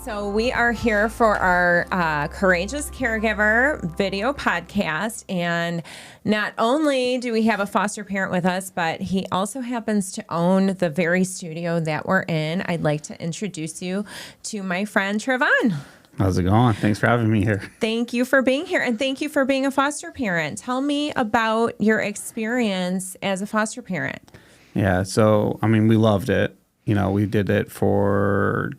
So we are here for our Courageous Caregiver video podcast. And not only do we have a foster parent with us, but he also happens to own the very studio that we're in. I'd like to introduce you to my friend, Trevon. How's it going? Thanks for having me here. Thank you for being here. And thank you for being a foster parent. Tell me about your experience as a foster parent. Yeah. So, we loved it. We did it for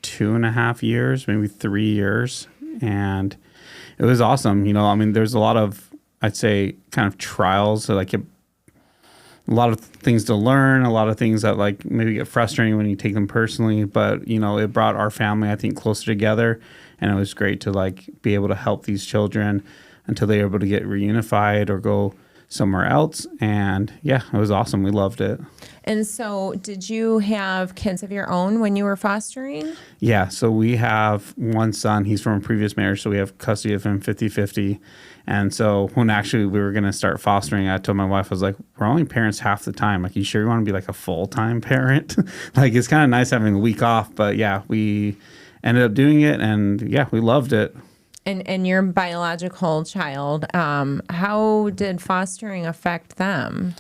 2.5 years, maybe 3 years. And it was awesome. There's a lot of, I'd say, kind of trials. So a lot of things to learn, a lot of things that maybe get frustrating when you take them personally. But, it brought our family, I think, closer together. And it was great to be able to help these children until they were able to get reunified or go somewhere else. And yeah, it was awesome. We loved it. And so did you have kids of your own when you were fostering? Yeah. So we have one son. He's from a previous marriage. So we have custody of him 50-50. And so when actually we were going to start fostering, I told my wife, I was like, we're only parents half the time. You sure you want to be a full-time parent? It's kind of nice having a week off. But yeah, we ended up doing it. And yeah, we loved it. And your biological child, how did fostering affect them?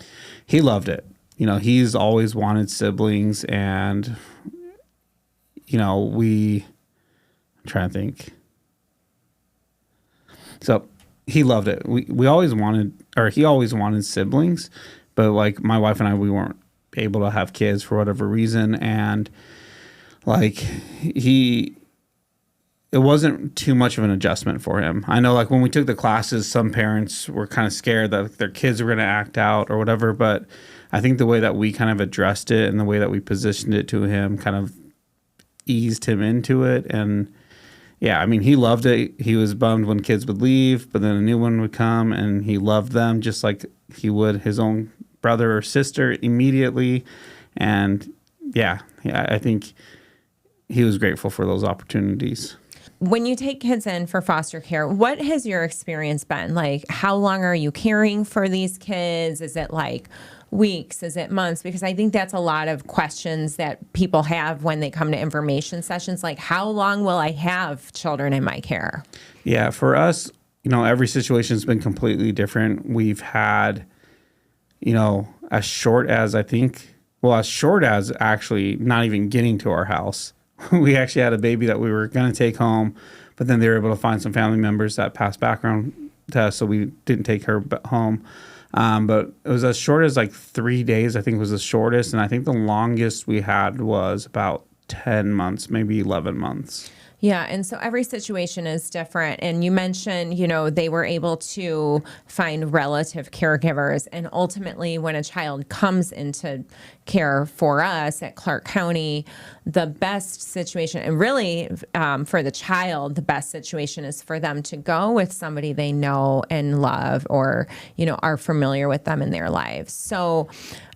He loved it. He's always wanted siblings, and, I'm trying to think. So he loved it. We always wanted, or he always wanted siblings, but my wife and I, we weren't able to have kids for whatever reason. And it wasn't too much of an adjustment for him. I know when we took the classes, some parents were kind of scared that their kids were going to act out or whatever. But I think the way that we kind of addressed it and the way that we positioned it to him kind of eased him into it. And yeah, he loved it. He was bummed when kids would leave, but then a new one would come and he loved them just like he would his own brother or sister immediately. And yeah, I think he was grateful for those opportunities. When you take kids in for foster care, what has your experience been? How long are you caring for these kids? Is it weeks? Is it months? Because I think that's a lot of questions that people have when they come to information sessions. How long will I have children in my care? Yeah, for us, every situation has been completely different. We've had, as short as actually not even getting to our house. We actually had a baby that we were going to take home, but then they were able to find some family members that passed background tests, so we didn't take her home. But it was as short as 3 days, I think was the shortest, and I think the longest we had was about 10 months, maybe 11 months. Yeah, and so every situation is different. And you mentioned, they were able to find relative caregivers. And ultimately, when a child comes into care for us at Clark County, the best situation, and really for the child, the best situation is for them to go with somebody they know and love or, are familiar with them in their lives. So,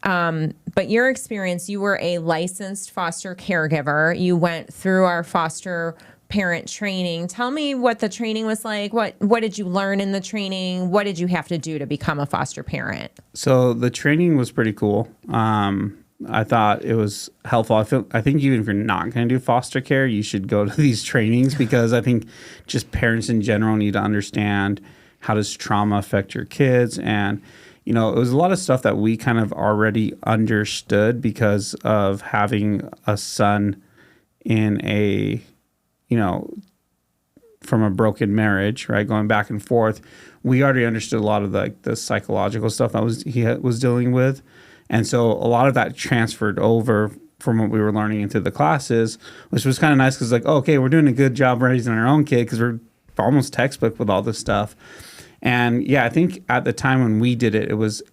but your experience, you were a licensed foster caregiver. You went through our foster parent training. Tell me what the training was like. What did you learn in the training? What did you have to do to become a foster parent? So the training was pretty cool. I thought it was helpful. I think even if you're not going to do foster care, you should go to these trainings because I think just parents in general need to understand how does trauma affect your kids. And, it was a lot of stuff that we kind of already understood because of having a son in a from a broken marriage, right? Going back and forth. We already understood a lot of the psychological stuff that he was dealing with. And so a lot of that transferred over from what we were learning into the classes, which was kind of nice because okay, we're doing a good job raising our own kid because we're almost textbook with all this stuff. And yeah, I think at the time when we did it, it was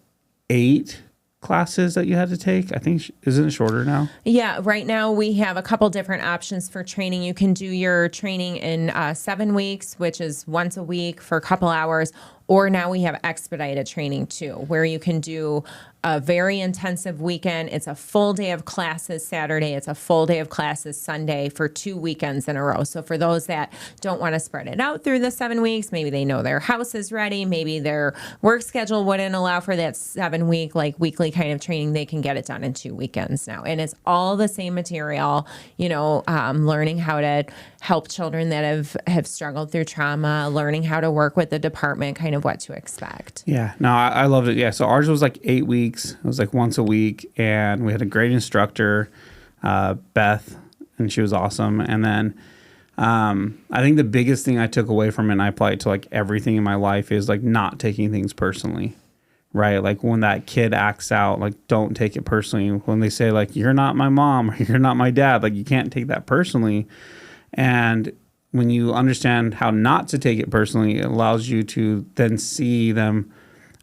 8 classes that you had to take. I think, isn't it shorter now? Yeah, right now we have a couple different options for training. You can do your training in 7 weeks, which is once a week for a couple hours, Or now we have expedited training too, where you can do a very intensive weekend. It's a full day of classes Saturday. It's a full day of classes Sunday for 2 weekends in a row. So for those that don't want to spread it out through the 7 weeks, maybe they know their house is ready, maybe their work schedule wouldn't allow for that 7-week, like weekly kind of training, they can get it done in 2 weekends now. And it's all the same material, learning how to help children that have struggled through trauma, learning how to work with the department, kind of what to expect. Yeah, no, I loved it. Yeah, so ours was like 8 weeks. It was like once a week, and we had a great instructor, Beth, and she was awesome. And then I think the biggest thing I took away from it, and I apply it to like everything in my life, is like not taking things personally, right? Like when that kid acts out, like don't take it personally. When they say like, you're not my mom or you're not my dad, like you can't take that personally. And when you understand how not to take it personally, it allows you to then see them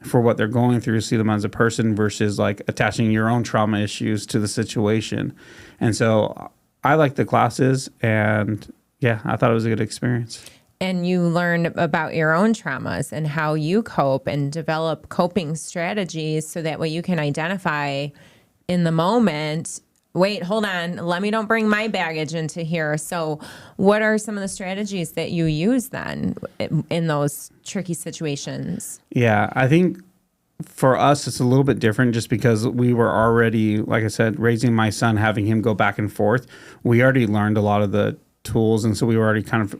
for what they're going through, see them as a person versus like attaching your own trauma issues to the situation. And so I liked the classes, and yeah, I thought it was a good experience. And you learn about your own traumas and how you cope and develop coping strategies so that way you can identify in the moment, wait, hold on, let me don't bring my baggage into here. So what are some of the strategies that you use then in those tricky situations? Yeah, I think for us, it's a little bit different just because we were already, like I said, raising my son, having him go back and forth. We already learned a lot of the tools. And so we were already kind of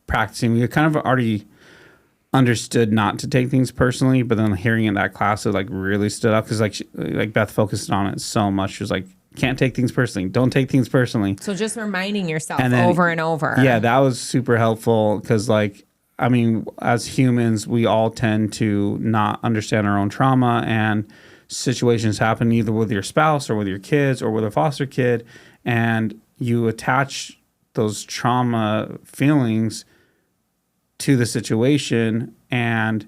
practicing. We kind of already understood not to take things personally, but then hearing in that class, it like really stood up because like Beth focused on it so much. She was like, can't take things personally. Don't take things personally. So just reminding yourself over and over. Yeah, that was super helpful because as humans, we all tend to not understand our own trauma, and situations happen either with your spouse or with your kids or with a foster kid, and you attach those trauma feelings to the situation, and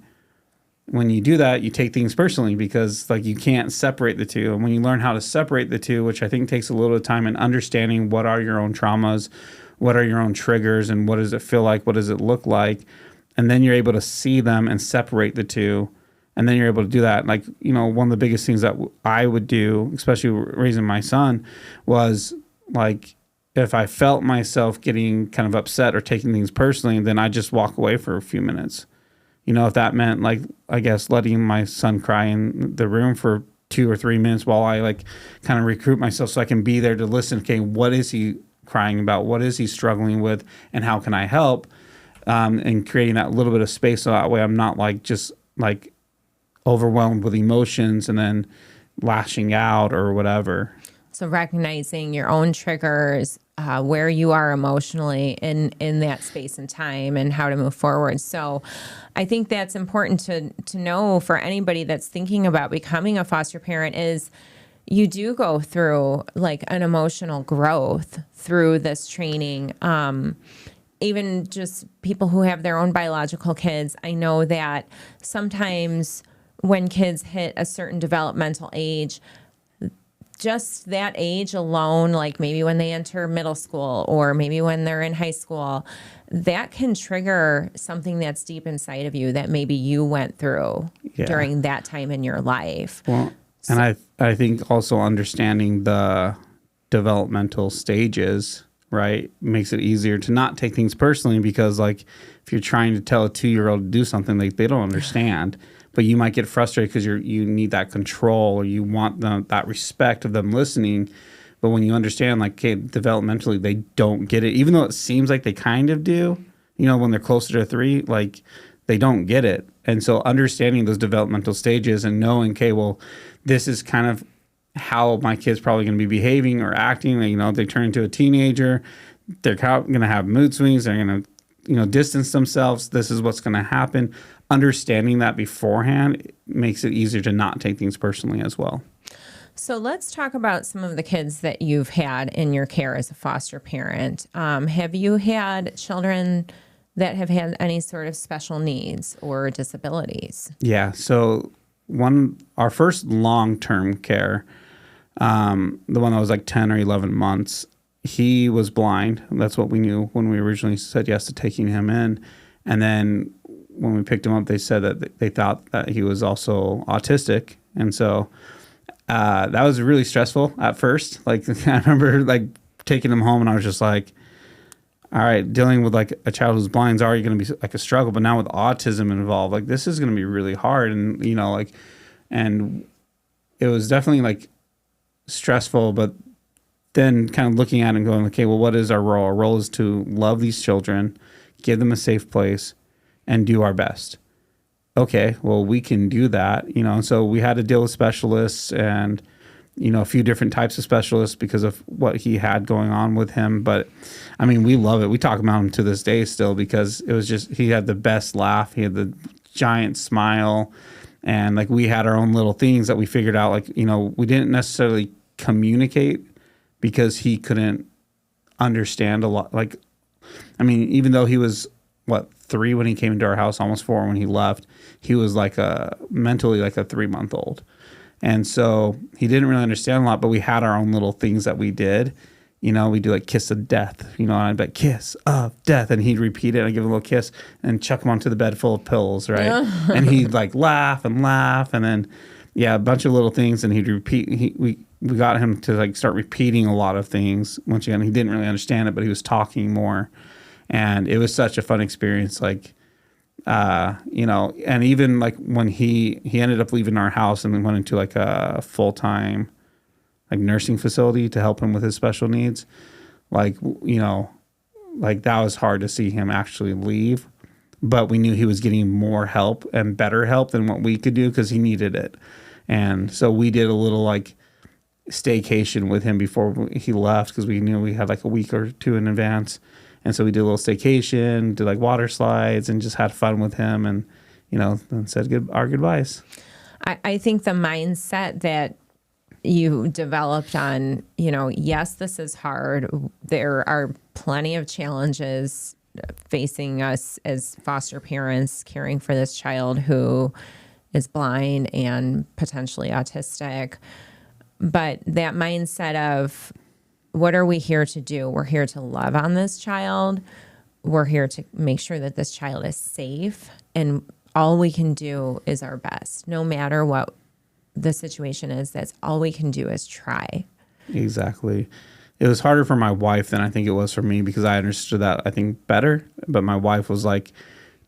when you do that, you take things personally because like you can't separate the two. And when you learn how to separate the two, which I think takes a little bit of time in understanding what are your own traumas, what are your own triggers, and what does it feel like, what does it look like, and then you're able to see them and separate the two, and then you're able to do that. Like, one of the biggest things that I would do, especially raising my son, was like if I felt myself getting kind of upset or taking things personally, then I just walk away for a few minutes. If that meant like, I guess, letting my son cry in the room for 2 or 3 minutes while I like kind of recruit myself so I can be there to listen. Okay, what is he crying about? What is he struggling with? And how can I help? And creating that little bit of space so that way I'm not like just like overwhelmed with emotions and then lashing out or whatever. So recognizing your own triggers, where you are emotionally in that space and time, and how to move forward. So I think that's important to know for anybody that's thinking about becoming a foster parent is you do go through like an emotional growth through this training. Even just people who have their own biological kids, I know that sometimes when kids hit a certain developmental age, just that age alone, like maybe when they enter middle school or maybe when they're in high school, that can trigger something that's deep inside of you that maybe you went through during that time in your life. Well, and I think also understanding the developmental stages, right, makes it easier to not take things personally because like if you're trying to tell a 2-year-old to do something, like they don't understand. But you might get frustrated because you need that control or you want that respect of them listening. But when you understand, like, okay, developmentally, they don't get it, even though it seems like they kind of do, when they're closer to 3, like, they don't get it. And so understanding those developmental stages and knowing, okay, well, this is kind of how my kid's probably going to be behaving or acting. They turn into a teenager, they're going to have mood swings, they're going to, distance themselves. This is what's going to happen. Understanding that beforehand makes it easier to not take things personally as well. So let's talk about some of the kids that you've had in your care as a foster parent. Have you had children that have had any sort of special needs or disabilities? Yeah. So our first long-term care, the one that was like 10 or 11 months, he was blind. That's what we knew when we originally said yes to taking him in. And then when we picked him up, they said that they thought that he was also autistic. And so that was really stressful at first. Like, I remember like taking him home and I was just like, all right, dealing with like a child who's blind is already going to be like a struggle, but now with autism involved, like this is going to be really hard. And, you know, like, and it was definitely like stressful, but then kind of looking at it and going, okay, well, what is our role? Our role is to love these children, give them a safe place, and do our best. Okay, well, we can do that, you know. And so we had to deal with specialists and, you know, a few different types of specialists because of what he had going on with him. But I mean, we love it. We talk about him to this day still because it was just, he had the best laugh. He had the giant smile. And like we had our own little things that we figured out. Like, you know, we didn't necessarily communicate because he couldn't understand a lot. Like, I mean, even though he was, 3 when he came into our house, almost 4 when he left, he was like mentally like a 3-month-old. And so he didn't really understand a lot, but we had our own little things that we did. You know, we do like kiss of death, you know, and I'd be like, kiss of death. And he'd repeat it and I'd give him a little kiss and chuck him onto the bed full of pills, right? And he'd like laugh. And then, yeah, a bunch of little things. And he'd repeat. We got him to like start repeating a lot of things. Once again, he didn't really understand it, but he was talking more. And it was such a fun experience. Like, you know, and even like when he ended up leaving our house and then went into like a full-time like nursing facility to help him with his special needs. Like, you know, like that was hard to see him actually leave, but we knew he was getting more help and better help than what we could do because he needed it. And so we did a little like staycation with him before he left because we knew we had like a week or 2 in advance. And so we did a little staycation, did like water slides and just had fun with him and, you know, and said our goodbyes. I think the mindset that you developed on, you know, yes, this is hard. There are plenty of challenges facing us as foster parents caring for this child who is blind and potentially autistic. But that mindset of, what are we here to do? We're here to love on this child. We're here to make sure that this child is safe. And all we can do is our best. No matter what the situation is, that's all we can do is try. Exactly. It was harder for my wife than I think it was for me because I understood that, I think, better. But my wife was like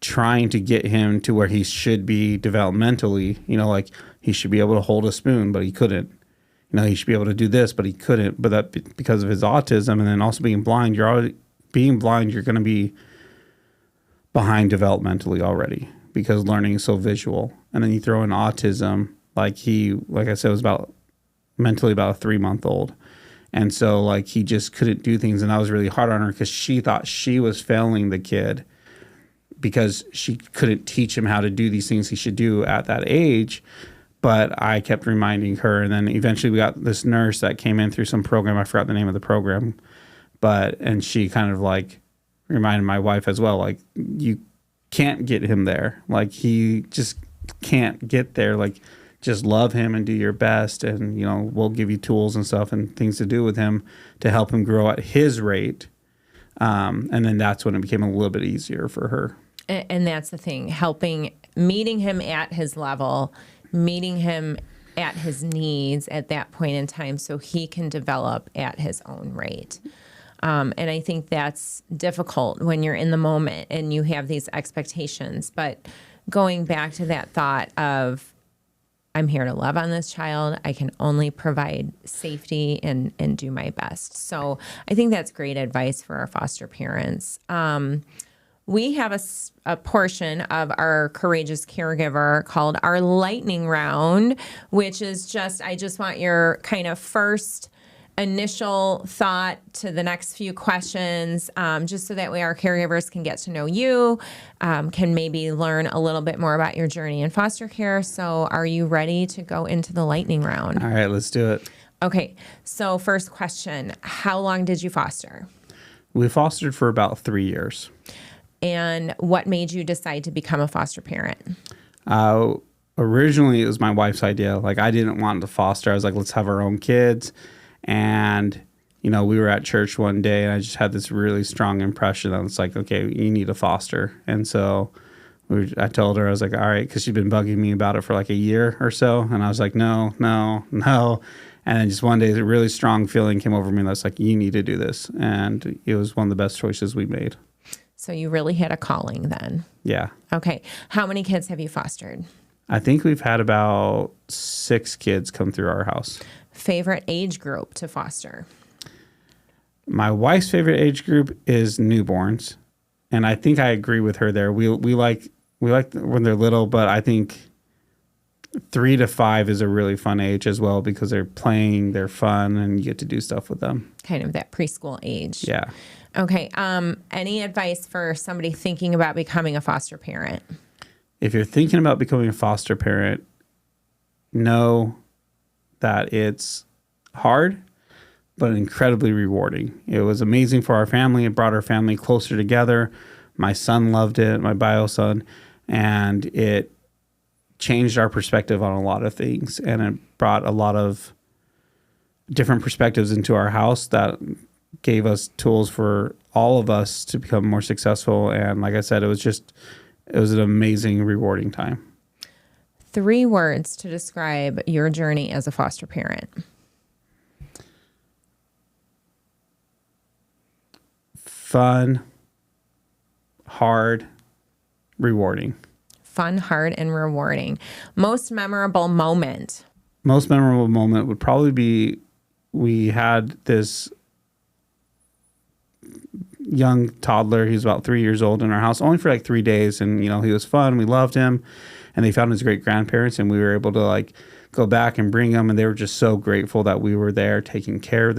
trying to get him to where he should be developmentally. You know, like he should be able to hold a spoon, but he couldn't. You know, he should be able to do this, but he couldn't. But that because of his autism and then also being blind, you're going to be behind developmentally already because learning is so visual. And then you throw in autism, like I said, was mentally about a 3-month-old. And so like he just couldn't do things. And that was really hard on her because she thought she was failing the kid because she couldn't teach him how to do these things he should do at that age. But I kept reminding her, and then eventually we got this nurse that came in through some program. I forgot the name of the program, and she kind of like reminded my wife as well, like, you can't get him there. Like, he just can't get there. Like, just love him and do your best, and, you know, we'll give you tools and stuff and things to do with him to help him grow at his rate. And then that's when it became a little bit easier for her. And that's the thing, meeting him at his level, meeting him at his needs at that point in time so he can develop at his own rate. And I think that's difficult when you're in the moment and you have these expectations. But going back to that thought of, I'm here to love on this child. I can only provide safety and do my best. So I think that's great advice for our foster parents. We have a portion of our Courageous Caregiver called our lightning round, which is I just want your kind of first initial thought to the next few questions, just so that way our caregivers can get to know you, can maybe learn a little bit more about your journey in foster care. So are you ready to go into the lightning round? All right, let's do it. Okay, so first question, how long did you foster? We fostered for about 3 years. And what made you decide to become a foster parent? Originally, it was my wife's idea. Like, I didn't want to foster. I was like, let's have our own kids. And, you know, we were at church one day and I just had this really strong impression that it's like, okay, you need a foster. And so I told her, I was like, all right, because she'd been bugging me about it for like a year or so. And I was like, no, no, no. And then just one day, a really strong feeling came over me. And I was like, you need to do this. And it was one of the best choices we made. So you really had a calling then. Yeah. Okay. How many kids have you fostered? I think we've had about 6 kids come through our house. Favorite age group to foster? My wife's favorite age group is newborns. And I think I agree with her there. We like when they're little, but I think 3 to 5 is a really fun age as well because they're playing, they're fun, and you get to do stuff with them. Kind of that preschool age. Yeah. Okay. Any advice for somebody thinking about becoming a foster parent? If you're thinking about becoming a foster parent, know that it's hard, but incredibly rewarding. It was amazing for our family. It brought our family closer together. My son loved it, my bio son, and it changed our perspective on a lot of things. And it brought a lot of different perspectives into our house that gave us tools for all of us to become more successful. And like I said, it was an amazing, rewarding time. 3 words to describe your journey as a foster parent. Fun, hard, rewarding. Fun, hard, and rewarding. Most memorable moment. Most memorable moment would probably be we had this young toddler. He was about 3 years old in our house, only for like 3 days. And, he was fun. We loved him. And they found his great grandparents, and we were able to like go back and bring him. And they were just so grateful that we were there taking care of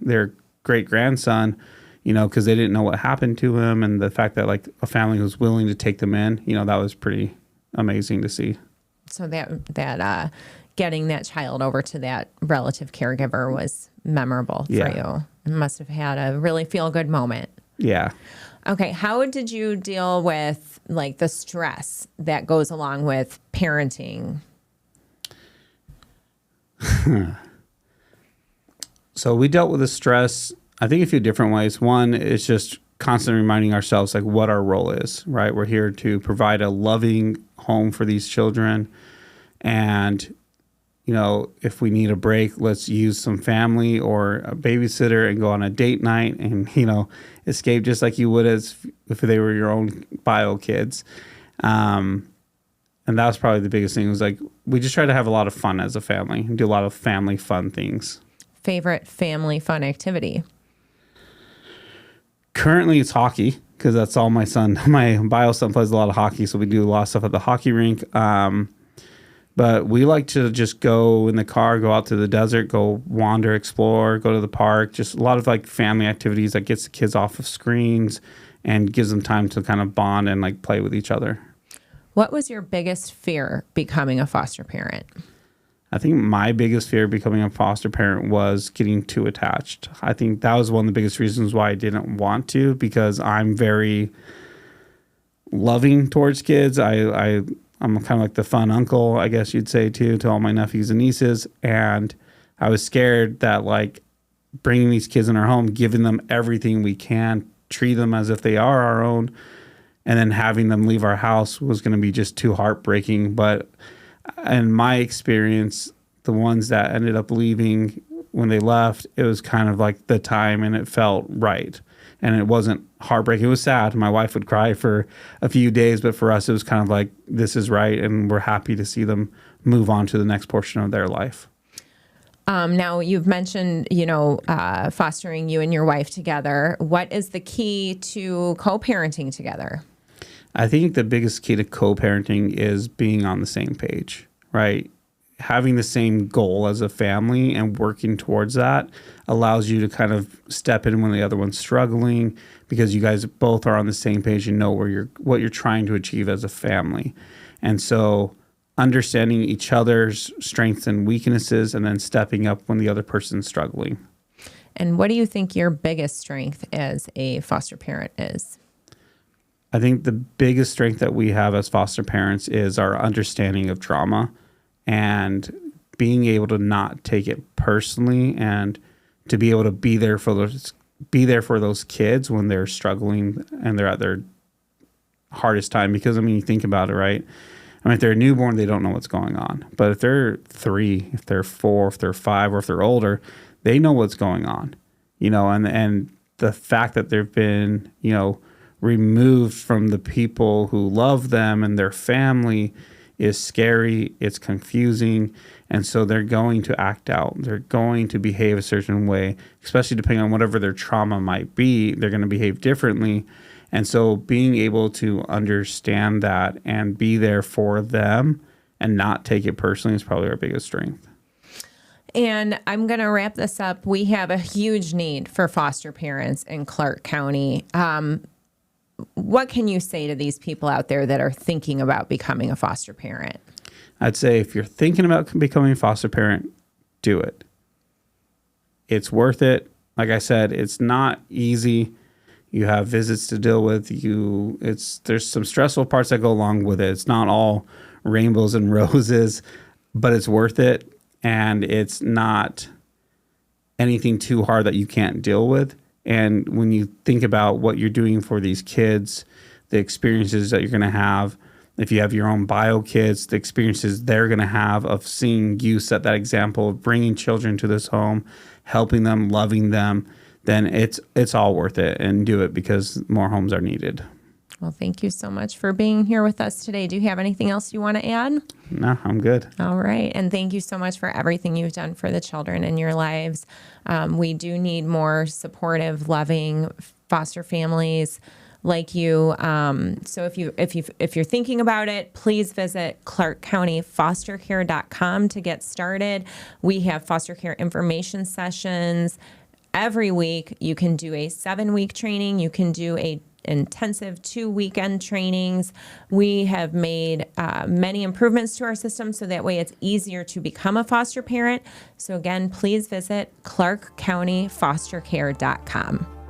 their great grandson, because they didn't know what happened to him. And the fact that like a family was willing to take them in, that was pretty amazing to see. So that getting that child over to that relative caregiver was memorable for you. It must have had a really feel-good moment. Yeah. Okay. How did you deal with like the stress that goes along with parenting? So we dealt with the stress, I think, a few different ways. One is just constantly reminding ourselves like what our role is, right? We're here to provide a loving home for these children. And, if we need a break, let's use some family or a babysitter and go on a date night and, escape just like you would as if they were your own bio kids. And that was probably the biggest thing. It was like, we just try to have a lot of fun as a family and do a lot of family fun things. Favorite family fun activity? Currently it's hockey because that's all my bio son plays a lot of hockey. So we do a lot of stuff at the hockey rink. But we like to just go in the car, go out to the desert, go wander, explore, go to the park. Just a lot of like family activities that gets the kids off of screens and gives them time to kind of bond and like play with each other. What was your biggest fear becoming a foster parent? I think my biggest fear becoming a foster parent was getting too attached. I think that was one of the biggest reasons why I didn't want to, because I'm very loving towards kids. I'm kind of like the fun uncle, I guess you'd say, too, to all my nephews and nieces. And I was scared that like bringing these kids in our home, giving them everything we can, treat them as if they are our own, and then having them leave our house was going to be just too heartbreaking. But in my experience, the ones that ended up leaving, when they left, it was kind of like the time and it felt right. And it wasn't heartbreaking. It was sad. My wife would cry for a few days, but for us, it was kind of like, this is right. And we're happy to see them move on to the next portion of their life. Now, you've mentioned, fostering you and your wife together. What is the key to co-parenting together? I think the biggest key to co-parenting is being on the same page, right? Having the same goal as a family and working towards that allows you to kind of step in when the other one's struggling, because you guys both are on the same page and know what you're trying to achieve as a family. And so understanding each other's strengths and weaknesses and then stepping up when the other person's struggling. And what do you think your biggest strength as a foster parent is? I think the biggest strength that we have as foster parents is our understanding of trauma and being able to not take it personally and to be able to be there for those kids when they're struggling and they're at their hardest time because, I mean, you think about it, right? I mean, if they're a newborn, they don't know what's going on. But if they're 3, if they're 4, if they're 5, or if they're older, they know what's going on, and the fact that they've been, removed from the people who love them and their family is scary. It's confusing. And so they're going to act out. They're going to behave a certain way, especially depending on whatever their trauma might be. They're going to behave differently. And so being able to understand that and be there for them and not take it personally is probably our biggest strength. And I'm going to wrap this up. We have a huge need for foster parents in Clark County. What can you say to these people out there that are thinking about becoming a foster parent? I'd say if you're thinking about becoming a foster parent, do it. It's worth it. Like I said, it's not easy. You have visits to deal with. There's some stressful parts that go along with it. It's not all rainbows and roses, but it's worth it. And it's not anything too hard that you can't deal with. And when you think about what you're doing for these kids, the experiences that you're going to have, if you have your own bio kids, the experiences they're going to have of seeing you set that example of bringing children to this home, helping them, loving them, then it's all worth it, and do it because more homes are needed. Well, thank you so much for being here with us today. Do you have anything else you want to add? No, I'm good. All right. And thank you so much for everything you've done for the children in your lives. We do need more supportive, loving foster families like you. So if you're thinking about it, please visit clarkcountyfostercare.com to get started. We have foster care information sessions every week. You can do a 7-week training. You can do a intensive 2 weekend trainings. We have made many improvements to our system so that way it's easier to become a foster parent. So again, please visit clarkcountyfostercare.com.